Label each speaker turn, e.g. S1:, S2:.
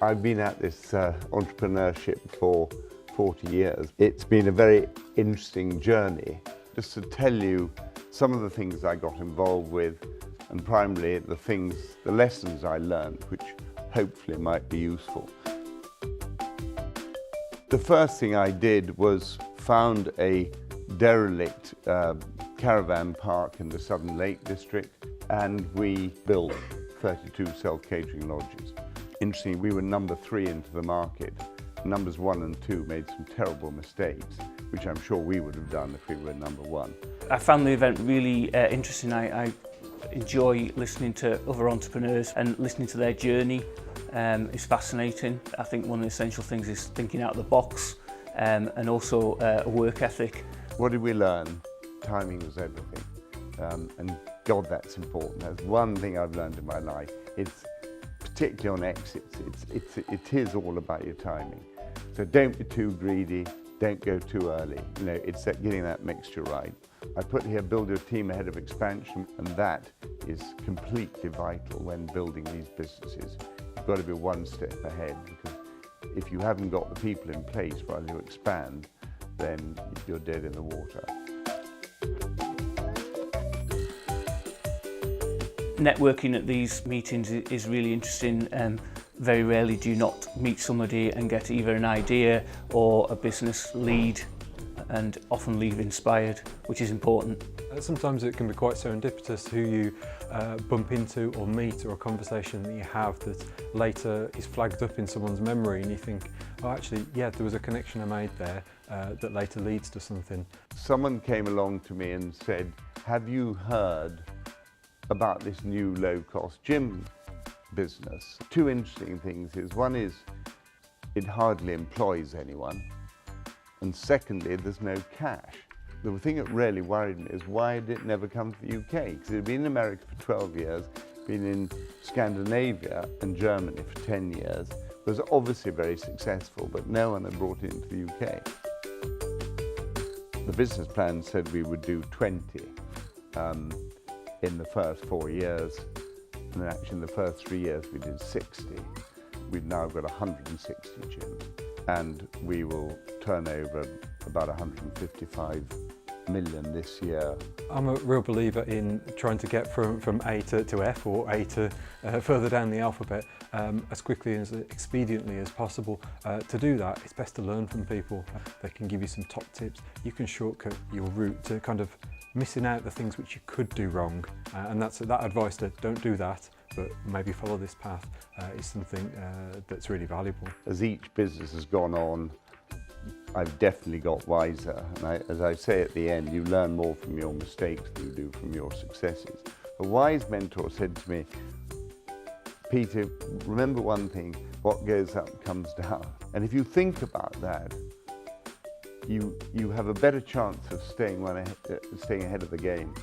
S1: I've been at this entrepreneurship for 40 years. It's been a very interesting journey. Just to tell you some of the things I got involved with, and primarily the lessons I learned, which hopefully might be useful. The first thing I did was found a derelict caravan park in the Southern Lake District, and we built 32 self-catering lodges. Interestingly, we were number 3 into the market. Numbers 1 and 2 made some terrible mistakes, which I'm sure we would have done if we were number 1.
S2: I found the event really interesting. I enjoy listening to other entrepreneurs and listening to their journey. It's fascinating. I think one of the essential things is thinking out of the box and also a work ethic.
S1: What did we learn? Timing was everything. And God, that's important. That's one thing I've learned in my life. It's particularly on exits, it is all about your timing. So don't be too greedy, don't go too early. You know, it's getting that mixture right. I put here, build your team ahead of expansion, and that is completely vital when building these businesses. You've got to be one step ahead, because if you haven't got the people in place while you expand, then you're dead in the water.
S2: Networking at these meetings is really interesting. Very rarely do you not meet somebody and get either an idea or a business lead, and often leave inspired, which is important.
S3: Sometimes it can be quite serendipitous who you bump into or meet, or a conversation that you have that later is flagged up in someone's memory, and you think, oh actually, yeah, there was a connection I made there that later leads to something.
S1: Someone came along to me and said, have you heard about this new low-cost gym business? Two interesting things is, one is it hardly employs anyone, and secondly, there's no cash. The thing that really worried me is, why did it never come to the UK? Because it had been in America for 12 years, been in Scandinavia and Germany for 10 years, was obviously very successful, but no one had brought it into the UK. The business plan said we would do 20 in the first 4 years, and then actually in the first 3 years we did 60. We've now got 160 gyms, and we will turn over about 155 million this year.
S3: I'm a real believer in trying to get from A to F, or A to further down the alphabet as quickly and as expediently as possible. To do that, it's best to learn from people. They can give you some top tips. You can shortcut your route to kind of missing out the things which you could do wrong, and that advice that don't do that, but maybe follow this path, is something that's really valuable.
S1: As each business has gone on, I've definitely got wiser, and as I say at the end, you learn more from your mistakes than you do from your successes. A wise mentor said to me, Peter, remember one thing, what goes up comes down. And if you think about that, you have a better chance of staying ahead of the game.